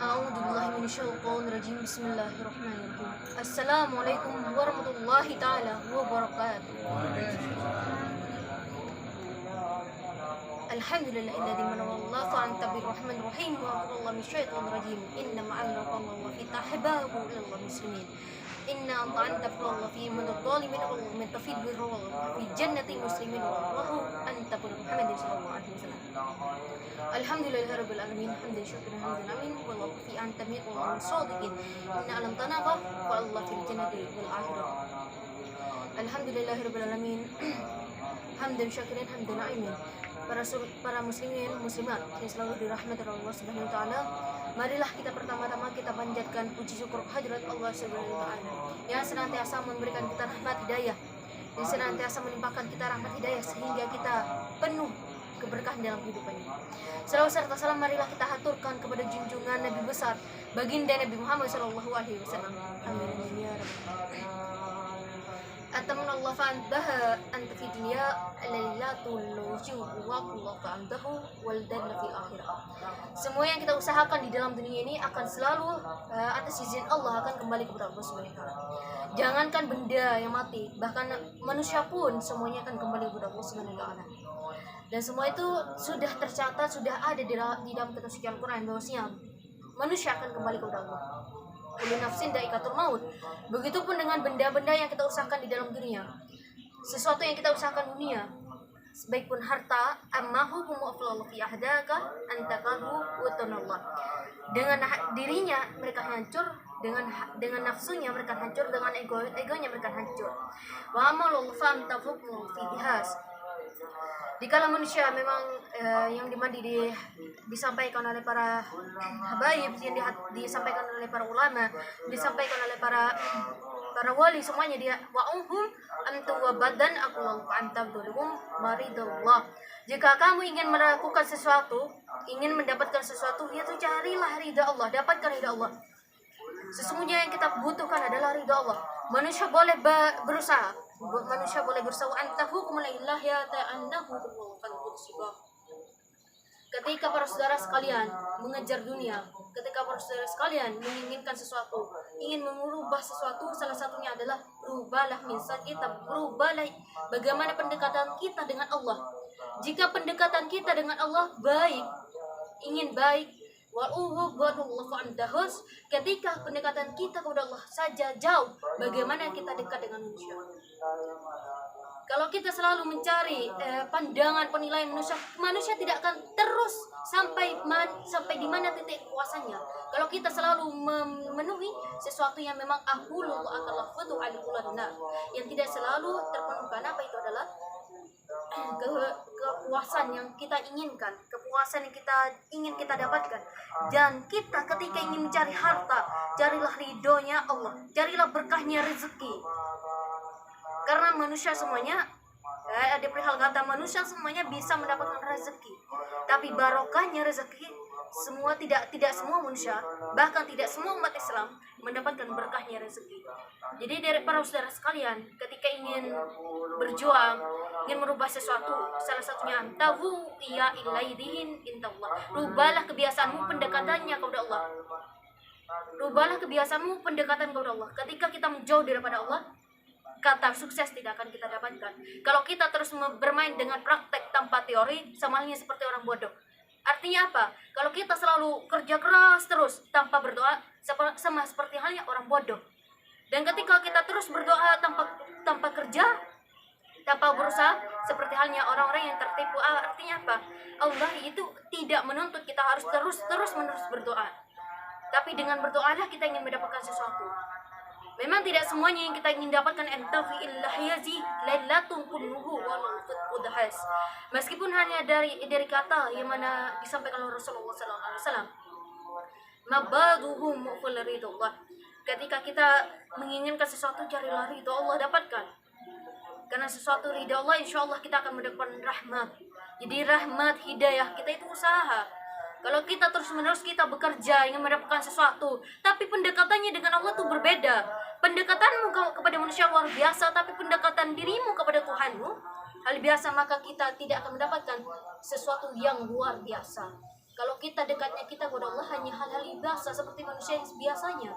A'udzubillahiminasyaitonirrajim. Bismillahirrahmanirrahim. Assalamualaikum warahmatullahi ta'ala wabarakatuh. Alhamdulillahilladzi manawallahu anta birrahmanirrahim wa a'udzubillahi minasyaitonirrajim. Inna ma'al-aqwa wa fitahibahu ilal muslimin. Inna anta Allah fi manadh-dhalimin wa min tafid birru fi jannati muslimin wallahu anta bi Muhammadin sallallahu alaihi wasallam. Alhamdulillahirabbil alamin hamdan syukran hamdan amin wallahu fi anta min shadiqin. Inna alam tanaqa wa Allah fil jannati wal akhirah. Alhamdulillahirabbil alamin hamdan syukran hamdan amin. Para muslimin muslimat yang selalu dirahmati Allah Subhanahu wa taala, marilah kita pertama-tama kita panjatkan puji syukur hadirat Allah Subhanahu wa taala yang senantiasa memberikan kita rahmat hidayah, yang senantiasa melimpahkan kita rahmat hidayah sehingga kita penuh keberkahan dalam kehidupan ini. Salawat serta salam marilah kita haturkan kepada junjungan Nabi besar baginda Nabi Muhammad sallallahu alaihi wasallam. Amin ya rabbal alamin. Atamanallahu fa'antaha anta fi dunya lailatul nujum wa Allahu fa'antahu wal danna fil akhirah. Semua yang kita usahakan di dalam dunia ini akan selalu atas izin Allah akan kembali kepada Allah Subhanahu wa taala. Jangankan benda yang mati, bahkan manusia pun semuanya akan kembali kepada Allah Subhanahu wa taala. Dan semua itu sudah tercatat, sudah ada di dalam kitab suci Al-Qur'an bahwasanya manusia akan kembali kepada Allah. Kullu nafsin dha'iqatul maut. Begitupun dengan benda-benda yang kita usahakan di dalam dunia. Sesuatu yang kita usahakan dunia, sebaik pun harta, ammahu mu'aflallahu fi ahdaka antakahu wa tanallah. Dengan dirinya mereka hancur, dengan nafsunya mereka hancur, dengan egonya mereka hancur. Wa amalul famtafukmu fi dihas. Dikala manusia memang yang disampaikan oleh para habaib, yang disampaikan oleh para ulama, disampaikan oleh para wali, semuanya dia wa'uhum antu wa badan aqwam antabdulhum maridallah. Jika kamu ingin melakukan sesuatu, ingin mendapatkan sesuatu, yaitu carilah ridha Allah, dapatkan ridha Allah. Sesungguhnya yang kita butuhkan adalah ridha Allah. Manusia boleh berusaha, antahu kumulillah ya ta'annahu falqudsiba. Ketika para saudara sekalian mengejar dunia, ketika para saudara sekalian menginginkan sesuatu, ingin mengubah sesuatu, salah satunya adalah rubahlah minsan kita, berubahlah bagaimana pendekatan kita dengan Allah. Jika pendekatan kita dengan Allah baik, ingin baik, ketika pendekatan kita kepada Allah saja jauh, bagaimana kita dekat dengan manusia? Kalau kita selalu mencari pandangan penilaian manusia tidak akan terus sampai di mana titik kuasanya. Kalau kita selalu memenuhi sesuatu yang memang yang tidak selalu terpenuhkan, apa itu adalah kepuasan yang kita inginkan, kepuasan yang ingin kita dapatkan. Dan kita ketika ingin mencari harta, carilah ridhonya Allah, carilah berkahnya rezeki. Karena manusia semuanya, ada perihal kata manusia semuanya bisa mendapatkan rezeki, tapi barokahnya rezeki tidak semua manusia, bahkan tidak semua umat Islam mendapatkan berkahnya rezeki. Jadi dari para saudara sekalian, ketika ingin berjuang, ingin merubah sesuatu, salah satunya antahu iya ilaihin intallah. Rubahlah kebiasaanmu pendekatannya kepada Allah. Rubahlah kebiasaanmu pendekatan kepada Allah. Ketika kita menjauh daripada Allah, kata sukses tidak akan kita dapatkan. Kalau kita terus bermain dengan praktek tanpa teori, sama halnya seperti orang bodoh. Artinya apa? Kalau kita selalu kerja keras terus tanpa berdoa, sama seperti halnya orang bodoh. Dan ketika kita terus berdoa tanpa kerja, tanpa berusaha, seperti halnya orang-orang yang tertipu. Artinya apa? Allah itu tidak menuntut kita harus terus-menerus berdoa. Tapi dengan berdoalah kita ingin mendapatkan sesuatu. Memang tidak semuanya yang kita ingin dapatkan entafi illahiyazi lailatun kulluhu wa udhas. Meskipun hanya dari kata yang mana disampaikan oleh Rasulullah sallallahu alaihi wasallam. Mabaduhum fil ridha. Ketika kita menginginkan sesuatu, carilah ridha Allah, dapatkan. Karena sesuatu ridha Allah, insyaallah kita akan mendapatkan rahmat. Jadi rahmat hidayah kita itu usaha. Kalau kita terus-menerus kita bekerja ingin mendapatkan sesuatu, tapi pendekatannya dengan Allah itu berbeda. Pendekatanmu kepada manusia luar biasa, tapi pendekatan dirimu kepada Tuhanmu hal biasa, maka kita tidak akan mendapatkan sesuatu yang luar biasa. Kalau kita dekatnya kita kepada Allah hanya hal-hal biasa seperti manusia yang biasanya.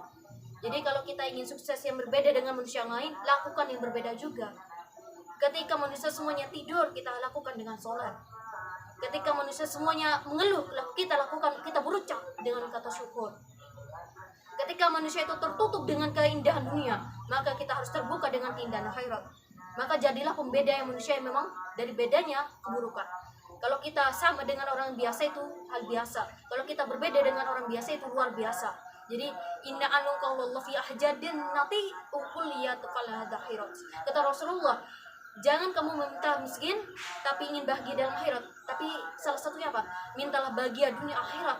Jadi kalau kita ingin sukses yang berbeda dengan manusia yang lain, lakukan yang berbeda juga. Ketika manusia semuanya tidur, kita lakukan dengan sholat. Ketika manusia semuanya mengeluh, kita berucap dengan kata syukur. Ketika manusia itu tertutup dengan keindahan dunia, maka kita harus terbuka dengan keindahan akhirat. Maka jadilah pembeda yang manusia yang memang dari bedanya keburukan. Kalau kita sama dengan orang biasa itu hal biasa. Kalau kita berbeda dengan orang biasa itu luar biasa. Jadi inna anukallahu fi ahjadin nati ukuliyat kala akhirat. Kata Rasulullah, jangan kamu meminta miskin tapi ingin bahagia dalam akhirat. Tapi salah satunya apa? Mintalah bahagia dunia akhirat.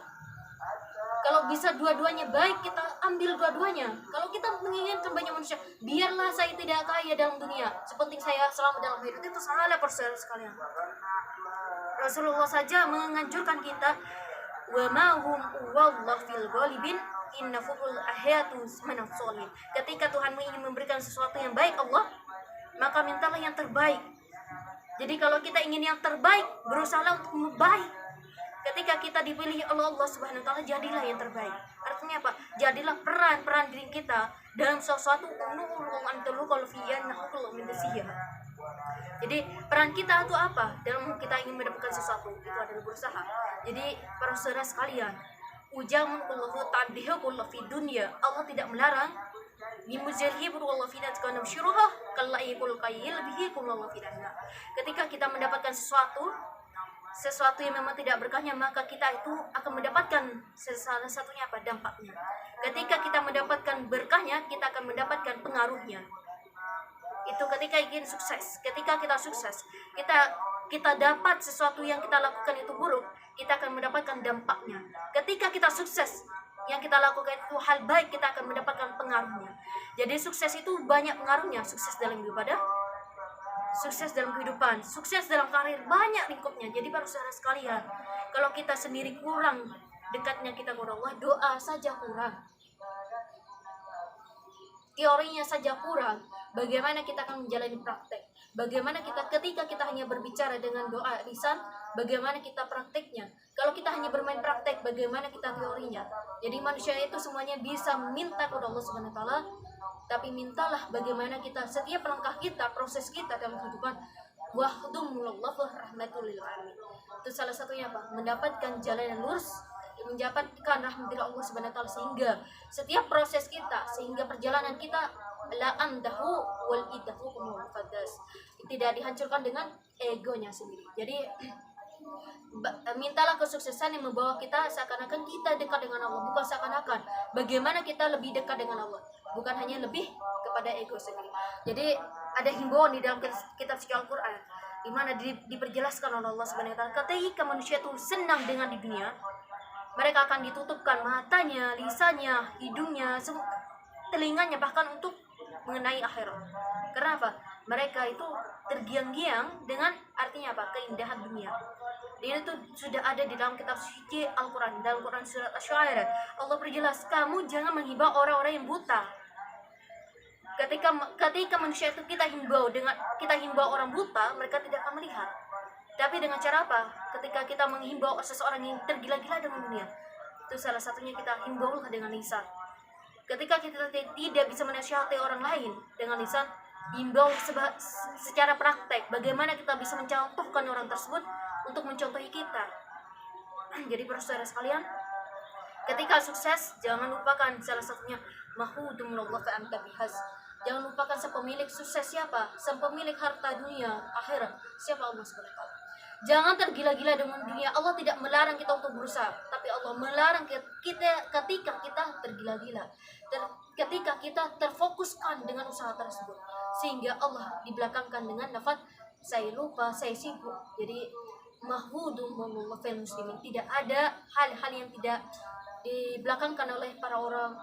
Kalau bisa dua-duanya baik, kita ambil dua-duanya. Kalau kita menginginkan banyak manusia, biarlah saya tidak kaya dalam dunia, sepenting saya selamat dalam hidup, itu salah persoalan sekalian. Rasulullah saja menganjurkan kita, wa ma hum wallahu fil ghalibin inna ful ahiyatu manaf solih. Ketika Tuhan ingin memberikan sesuatu yang baik Allah, maka mintalah yang terbaik. Jadi kalau kita ingin yang terbaik, berusahalah untuk baik. Ketika kita dipilih Allah Subhanahu wa taala, jadilah yang terbaik. Artinya apa? Jadilah peran diri kita dalam sesuatu Jadi peran kita itu apa? Dalam kita ingin mendapatkan sesuatu, itu adalah berusaha. Jadi para saudara sekalian, ujamun kullahu ta'dihu kullahu fi dunya. Allah tidak melarang ketika kita mendapatkan sesuatu yang memang tidak berkahnya, maka kita itu akan mendapatkan salah satunya apa? Dampaknya. Ketika kita mendapatkan berkahnya, kita akan mendapatkan pengaruhnya. Itu ketika ingin sukses. Ketika kita sukses, kita dapat sesuatu yang kita lakukan itu buruk, kita akan mendapatkan dampaknya. Ketika kita sukses, yang kita lakukan itu hal baik, kita akan mendapatkan pengaruhnya. Jadi sukses itu banyak pengaruhnya. Sukses dalam ibadah, sukses dalam kehidupan, sukses dalam karir, banyak lingkupnya. Jadi para saudara sekalian, kalau kita sendiri kurang dekatnya kita kepada Allah, doa saja kurang, teorinya saja kurang, bagaimana kita akan menjalani praktek? Bagaimana ketika kita hanya berbicara dengan doa lisan, bagaimana kita prakteknya? Kalau kita hanya bermain praktek, bagaimana kita teorinya? Jadi manusia itu semuanya bisa minta kepada Allah Subhanahu wa taala, tapi mintalah bagaimana kita setiap langkah kita, proses kita dalam kehidupan, wahdumullahu rahmatul lil alamin. Itu salah satunya apa? Mendapatkan jalan yang lurus, mendapatkan rahmat dari Allah Subhanahu wa taala, sehingga setiap proses kita, sehingga perjalanan kita la andahu wal idahu mufadas, tidak dihancurkan dengan egonya sendiri. Jadi mintalah kesuksesan yang membawa kita seakan-akan kita dekat dengan Allah, bukan seakan-akan. Bagaimana kita lebih dekat dengan Allah, bukan hanya lebih kepada ego sendiri. Jadi ada himbauan di dalam kitab suci Al-Quran, di mana diperjelaskan oleh Allah Subhanahu wa taala, ketika manusia itu senang dengan di dunia, mereka akan ditutupkan matanya, lisannya, hidungnya, telinganya, bahkan untuk mengenai akhirat. Kenapa? Mereka itu tergiang-giang dengan artinya apa? Keindahan dunia. Ini tuh sudah ada di dalam kitab suci Al-Quran, dalam Quran surat Asy-Syu'ara. Allah perjelas, kamu jangan menghibau orang-orang yang buta. Ketika manusia itu kita himbau orang buta, mereka tidak akan melihat. Tapi dengan cara apa? Ketika kita menghimbau seseorang yang tergila-gila dengan dunia, itu salah satunya kita himbau dengan lisan. Ketika kita tidak bisa menasihati orang lain dengan lisan, himbau secara praktek. Bagaimana kita bisa mencontohkan orang tersebut untuk mencontohi kita. Jadi para saudara sekalian, ketika sukses, jangan lupakan salah satunya mahudumullah fa anta bihaz. Jangan lupakan sepemilik sukses siapa? Sepemilik harta dunia, akhirat. Siapa? Allah Subhanahu wa taala. Jangan tergila-gila dengan dunia. Allah tidak melarang kita untuk berusaha, tapi Allah melarang kita ketika kita tergila-gila. Ketika kita terfokuskan dengan usaha tersebut, sehingga Allah dibelakangkan dengan lafaz saya lupa, saya sibuk. Jadi mahudum fil muslimin, tidak ada hal-hal yang tidak dibelakangkan oleh para orang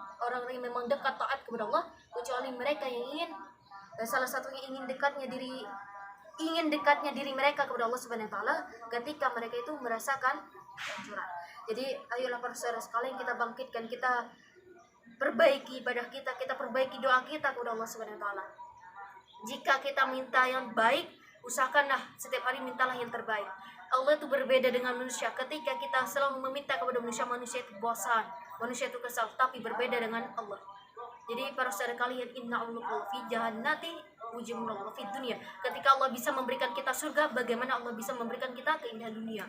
yang memang dekat taat kepada Allah, kecuali mereka yang ingin, salah satunya ingin dekatnya diri mereka kepada Allah Subhanahu wa taala ketika mereka itu merasakan kehancuran. Jadi ayolah para saudara sekalian, kita bangkitkan, kita perbaiki ibadah kita perbaiki doa kita kepada Allah Subhanahu wa taala. Jika kita minta yang baik, usahakanlah setiap hari mintalah yang terbaik. Allah itu berbeda dengan manusia. Ketika kita selalu meminta kepada manusia itu bosan. manusia itu kesal, tapi berbeda dengan Allah. Jadi para saudara kalian, inna Allah fi jannati ujumullah fi dunia. Ketika Allah bisa memberikan kita surga, bagaimana Allah bisa memberikan kita keindahan dunia?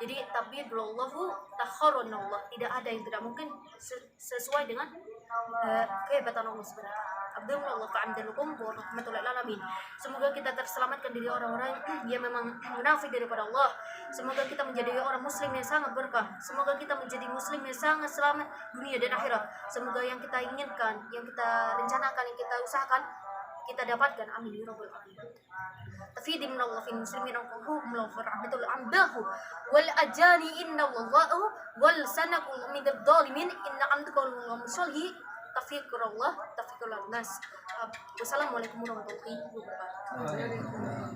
Jadi tapi Allahu takharun Allah, tidak ada yang tidak mungkin sesuai dengan kehebatan Allah Subhanahu wa taala. Abdullah fa'amdalukum wa rahmatullahi alamin. Semoga kita terselamatkan dari orang-orang yang memang munafik daripada Allah. Semoga kita menjadi orang muslim yang sangat berkah. Semoga kita menjadi muslim yang sangat selamat dunia dan akhirat. Semoga yang kita inginkan, yang kita rencanakan, yang kita usahakan, kita dapatkan. Amin ya rabbal alamin. Tafidi minallah fi muslimin anquhum la farahmatul amdahu wal ajani inna wallahu wal sanaku min dzalimin inna amdakum musalli tafiqurullah tafiqul nas. Wassalamualaikum warahmatullahi wabarakatuh.